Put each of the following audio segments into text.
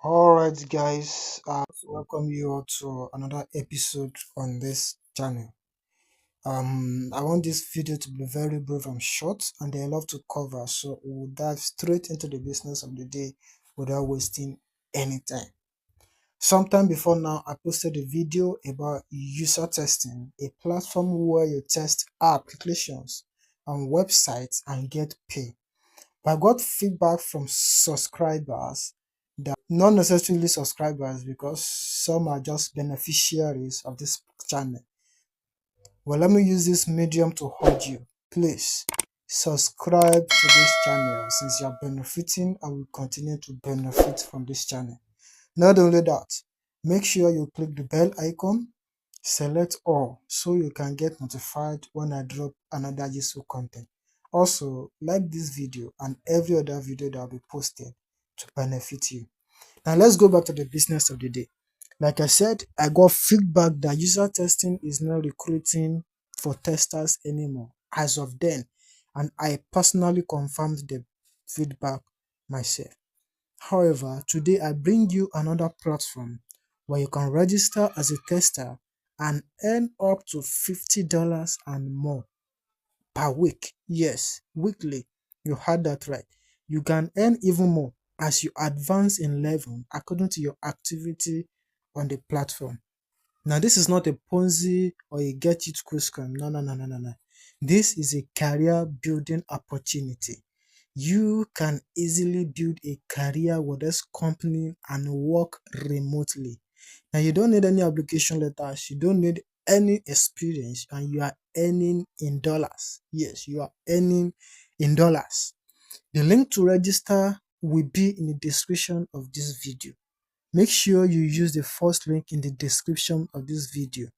All right, guys, welcome you all to another episode on this channel. I want this video to be very brief and short, and there are a lot to cover, so we'll dive straight into the business of the day without wasting any time. Sometime before now, I posted a video about user testing, a platform where you test applications and websites and get paid. But I got feedback from subscribers that not necessarily subscribers because some are just beneficiaries of this channel. Well, let me use this medium to urge you. Please subscribe to this channel since you are benefiting and will continue to benefit from this channel. Not only that, make sure you click the bell icon, select all so you can get notified when I drop another useful content. Also, like this video and every other video that will be posted to benefit you. Now let's go back to the business of the day. Like I said, I got feedback that user testing is not recruiting for testers anymore as of then, and I personally confirmed the feedback myself. However, today I bring you another platform where you can register as a tester and earn up to $50 and more per week. Yes, weekly. You heard that right. You can earn even more as you advance in level according to your activity on the platform. Now, this is not a Ponzi or a get it quick scam. No, no, no, no, no, no. This is a career building opportunity. You can easily build a career with this company and work remotely. Now, you don't need any application letters, you don't need any experience, and you are earning in dollars. Yes, you are earning in dollars. The link to register will be in the description of this video. Make sure you use the first link in the description of this video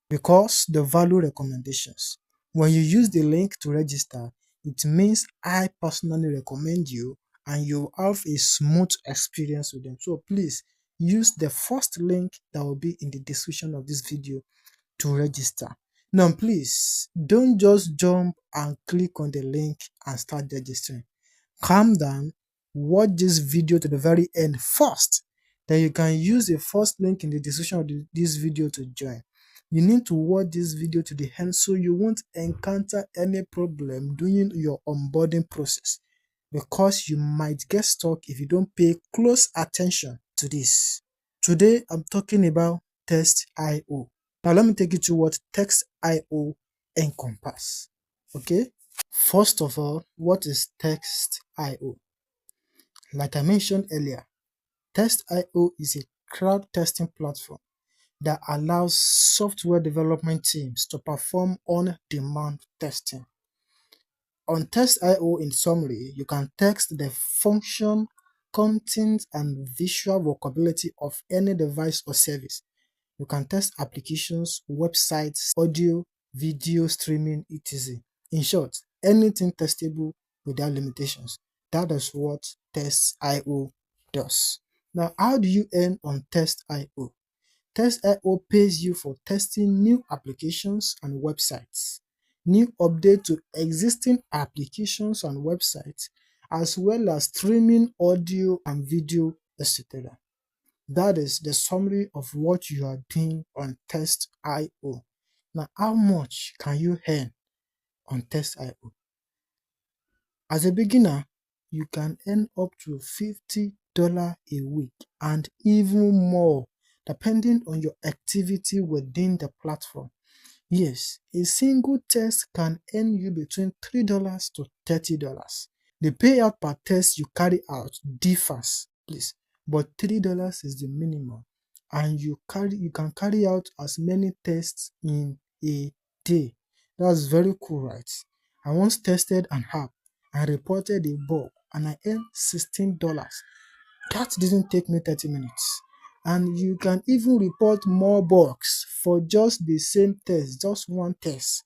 because the value recommendations. When you use the link to register, it means I personally recommend you and you have a smooth experience with them. So please use the first link that will be in the description of this video to register. Now please don't just jump and click on the link and start registering. Calm down, watch this video to the very end first. Then you can use the first link in the description of this video to join. You need to watch this video to the end so you won't encounter any problem during your onboarding process because you might get stuck if you don't pay close attention to this. Today I'm talking about Test.io. Now let me take you to what Text.io encompass. Okay? First of all, what is Text.io? Like I mentioned earlier, Test.io is a crowd testing platform that allows software development teams to perform on-demand testing. On Test.io, in summary, you can test the function, content, and visual workability of any device or service. You can test applications, websites, audio, video streaming, etc. In short, anything testable without limitations. That is what Test.io does. Now, how do you earn on Test.io? Test.io pays you for testing new applications and websites, new update to existing applications and websites, as well as streaming audio and video, etc. That is the summary of what you are doing on Test.io. Now, how much can you earn on Test.io? As a beginner, you can earn up to $50 a week and even more depending on your activity within the platform. Yes, a single test can earn you between $3 to $30. The payout per test you carry out differs, please, but $3 is the minimum, and you can carry out as many tests in a day. That's very cool, right? I once tested an app and reported a bug, and I earned $16. That didn't take me 30 minutes. And you can even report more bugs for just the same test, just one test.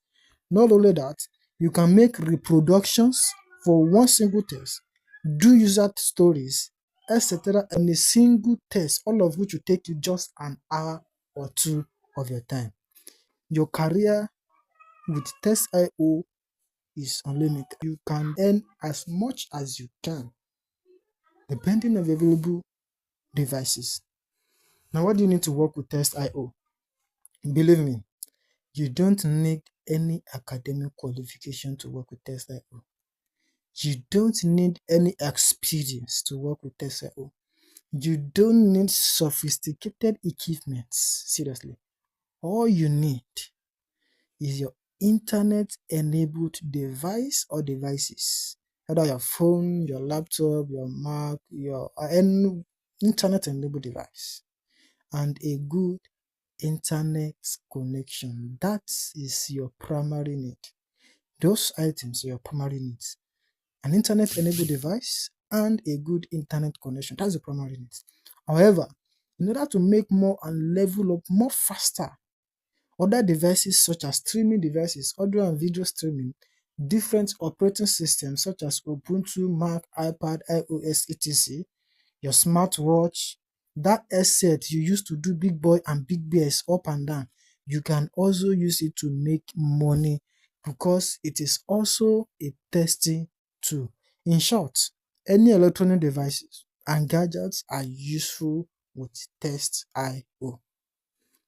Not only that, you can make reproductions for one single test, do user stories, etc. in a single test, all of which will take you just an hour or two of your time. Your career with Test.io is unlimited. You can earn as much as you can, depending on the available devices. Now, what do you need to work with Test IO? Believe me, you don't need any academic qualification to work with Test IO. You don't need any experience to work with Test IO. You don't need sophisticated equipment. Seriously. All you need is your internet enabled device or devices. Whether your phone, your laptop, your Mac, your any internet enabled device, and a good internet connection. That is your primary need. Those items are your primary needs. An internet enabled device and a good internet connection. That's the primary needs. However, in order to make more and level up more faster, other devices such as streaming devices, audio and video streaming, different operating systems such as Ubuntu, Mac, iPad, iOS, etc., your smartwatch, that asset you used to do big boy and big bears up and down, you can also use it to make money because it is also a testing tool. In short, any electronic devices and gadgets are useful with Test IO.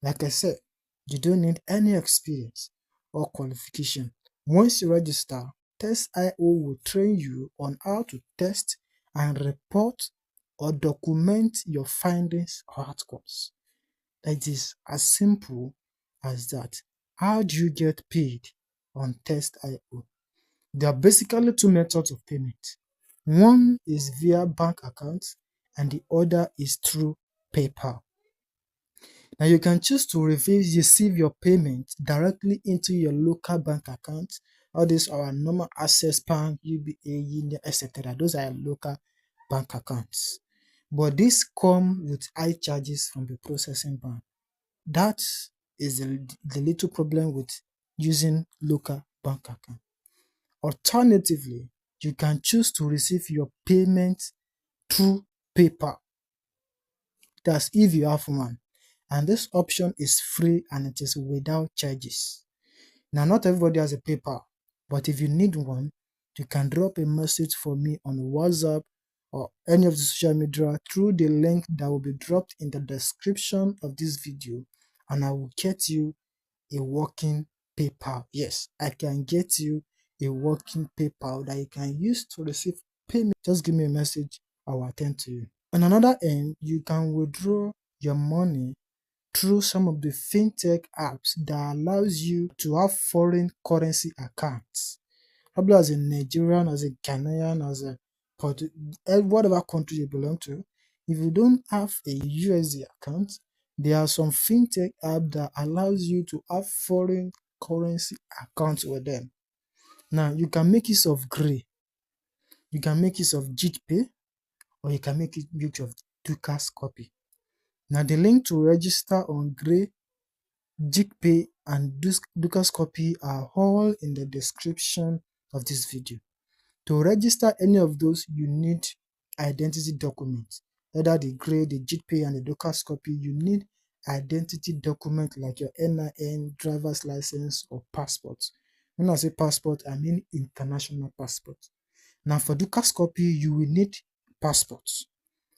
Like I said, you don't need any experience or qualification. Once you register, Test IO will train you on how to test and report or document your findings or outcomes. It is as simple as that. How do you get paid on Test IO? There are basically two methods of payment. One is via bank account and the other is through PayPal. Now you can choose to receive your payment directly into your local bank account. All these are our normal Access Bank, UBA, Union, etc. Those are local bank accounts. But this come with high charges from the processing bank. That is the little problem with using local bank account. Alternatively, you can choose to receive your payment through PayPal. That's if you have one. And this option is free and it is without charges. Now, not everybody has a PayPal, but if you need one, you can drop a message for me on WhatsApp or any of the social media through the link that will be dropped in the description of this video, and I will get you a working PayPal. Yes, I can get you a working PayPal that you can use to receive payment. Just give me a message, I will attend to you. On another end, you can withdraw your money through some of the fintech apps that allows you to have foreign currency accounts. Probably as a Nigerian, as a Ghanaian, as a whatever country you belong to. If you don't have a USD account, there are some fintech app that allows you to have foreign currency accounts with them. Now you can make use of Gray, you can make use of JitPay, or you can make use of Ducascopy. Now the link to register on Gray, JitPay, and Ducascopy are all in the description of this video. To register any of those, you need identity documents. Either the Gray, the JitPay, and the Ducascopy, you need identity document like your NIN, driver's license, or passport. When I say passport, I mean international passport. Now for Ducascopy, you will need passports.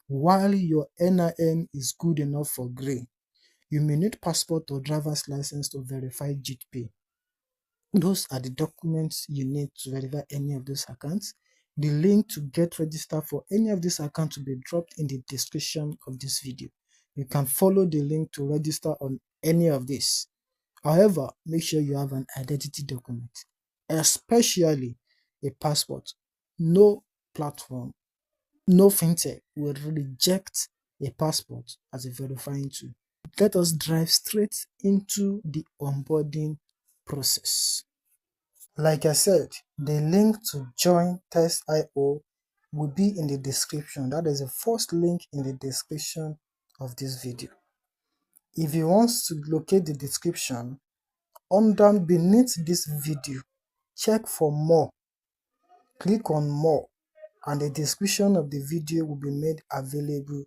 While your NIN is good enough for Gray, you may need passport or driver's license to verify JitPay. Those are the documents you need to verify any of those accounts. The link to get registered for any of these accounts will be dropped in the description of this video. You can follow the link to register on any of these. However, make sure you have an identity document, especially a passport. No platform, no fintech will reject a passport as a verifying tool. Let us drive straight into the onboarding process. Like I said, the link to join Test IO will be in the description. That is the first link in the description of this video. If you want to locate the description, under beneath this video, check for more. Click on more, and the description of the video will be made available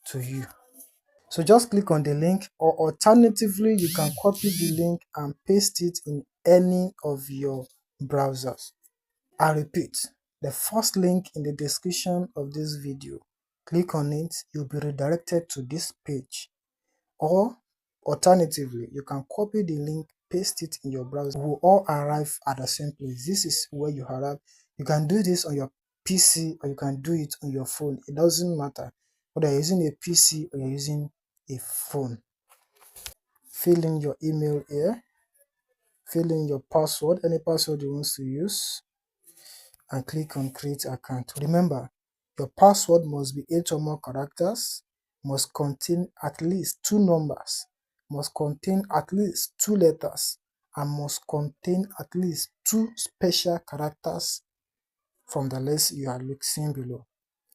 to you. So just click on the link, or alternatively, you can copy the link and paste it in any of your browsers. I repeat, the first link in the description of this video click on it, you'll be redirected to this page. Or alternatively, you can copy the link, paste it in your browser. We will all arrive at the same place. This is where you arrive. You can do this on your PC or you can do it on your phone. It doesn't matter whether you're using a PC or you're using a phone. Fill in your email here, fill in your password, any password you want to use, and click on create account. Remember, your password must be 8 or more characters, must contain at least 2 numbers, must contain at least 2 letters, and must contain at least 2 special characters from the list you are seeing below.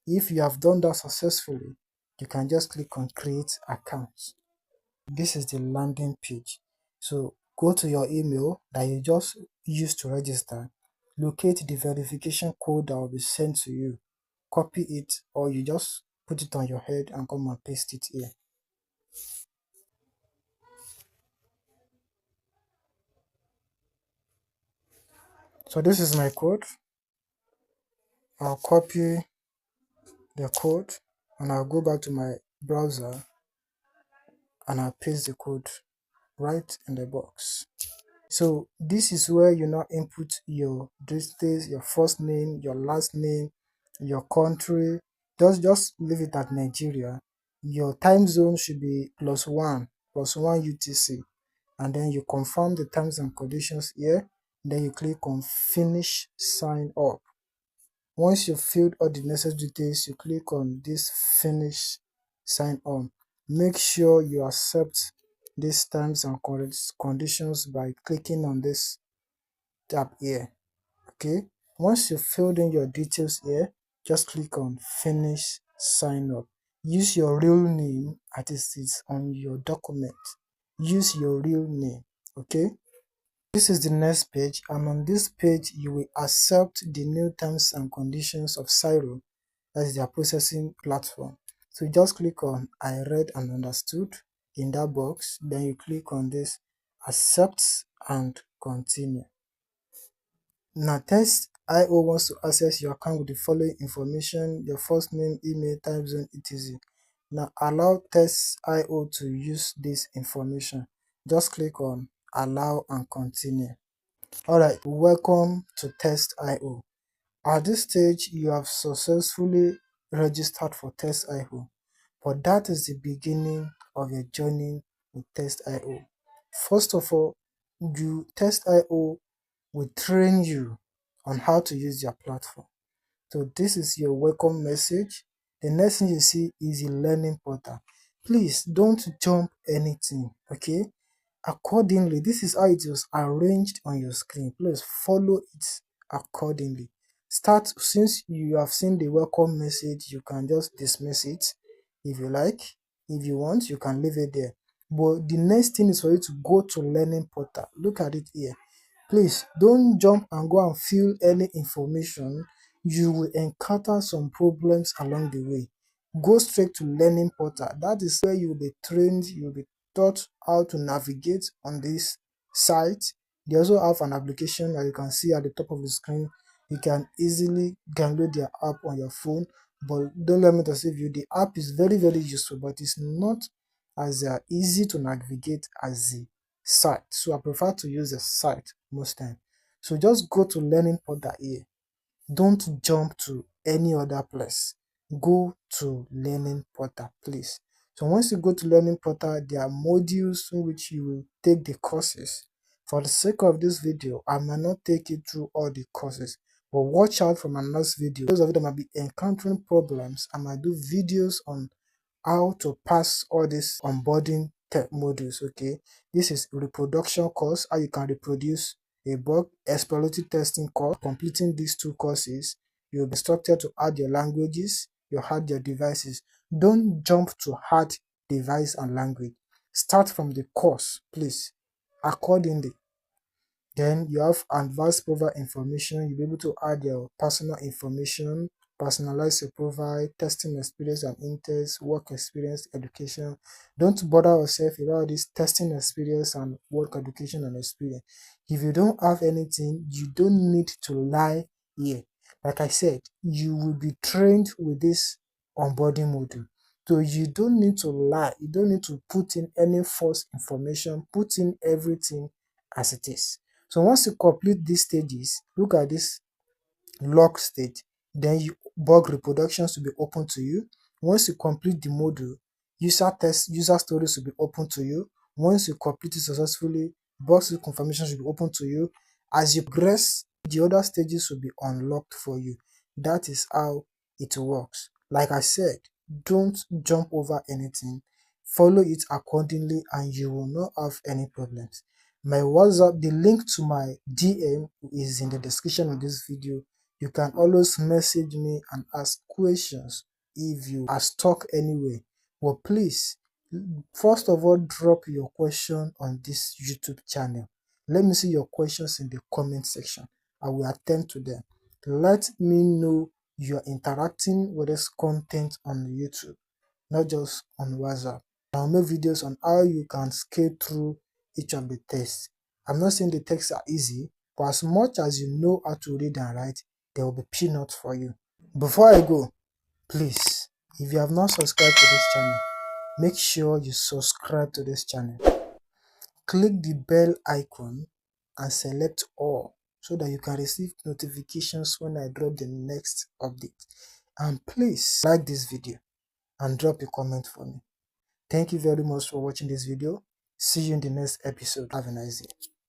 If you have done that successfully, you can just click on create account. This is the landing page. So go to your email that you just used to register, locate the verification code that will be sent to you, copy it, or you just put it on your head and come and paste it here. So this is my code. I'll copy the code and I'll go back to my browser and I'll paste the code right in the box. So this is where you now input your details, your first name, your last name, your country. Just leave it at Nigeria. Your time zone should be +1 UTC, and then you confirm the terms and conditions here. Then you click on finish sign up. Once you've filled all the necessary details, you click on this finish sign on. Make sure you accept these terms and conditions by clicking on this tab here. Okay, once you've filled in your details here, just click on finish sign up. Use your real name as it is on your document. Use your real name. Okay, this is the next page, and on this page you will accept the new terms and conditions of Cyro, as their processing platform. So you just click on I read and understood in that box, then you click on this accept and continue. Now test.io wants to access your account with the following information: your first name, email, time zone, etc. Now allow test.io to use this information. Just click on allow and continue. Alright, welcome to test.io. At this stage, you have successfully registered for test.io, but that is the beginning of your journey with test.io. First of all, test.io will train you on how to use their platform. So this is your welcome message. The next thing you see is a learning portal. Please don't jump anything, okay? Accordingly, this is how it was arranged on your screen. Please follow it accordingly. Since you have seen the welcome message, you can just dismiss it if you like. If you want, you can leave it there. But the next thing is for you to go to learning portal. Look at it here. Please don't jump and go and fill any information. You will encounter some problems along the way. Go straight to learning portal. That is where you'll be trained, you'll be taught how to navigate on this site. They also have an application that you can see at the top of the screen. You can easily download their app on your phone, but don't let me deceive you. The app is very, very useful, but it's not as easy to navigate as the site. So I prefer to use the site most time. So just go to learning portal here. Don't jump to any other place. Go to learning portal, please. So once you go to learning portal, there are modules in which you will take the courses. For the sake of this video, I might not take you through all the courses, but watch out for my next video. Those of you that might be encountering problems, I might do videos on how to pass all these onboarding tech modules. Okay, this is reproduction course, how you can reproduce a bug, exploratory testing course. Completing these two courses, you'll be instructed to add your languages, you add your devices. Don't jump to add device and language. Start from the course, please, accordingly. Then you have advanced profile information. You'll be able to add your personal information, personalize your profile, testing experience and interest, work experience, education. Don't bother yourself about this testing experience and work education and experience. If you don't have anything, you don't need to lie here. Like I said, you will be trained with this onboarding module. So you don't need to lie, you don't need to put in any false information, put in everything as it is. So once you complete these stages, look at this log state, then bug reproductions will be open to you. Once you complete the module, user stories will be open to you. Once you complete it successfully, bug confirmation should be open to you. As you progress, the other stages will be unlocked for you. That is how it works. Like I said, don't jump over anything. Follow it accordingly and you will not have any problems. My WhatsApp, the link to my DM is in the description of this video. You can always message me and ask questions if you are stuck anywhere. But please, first of all, drop your question on this YouTube channel. Let me see your questions in the comment section. I will attend to them. Let me know you're interacting with this content on YouTube, not just on WhatsApp. I'll make videos on how you can scale through each of the tests. I'm not saying the tests are easy, but as much as you know how to read and write, there will be peanuts for you. Before I go, please, if you have not subscribed to this channel, make sure you subscribe to this channel. Click the bell icon and select all so that you can receive notifications when I drop the next update. And please like this video and drop a comment for me. Thank you very much for watching this video. See you in the next episode. Have a nice day.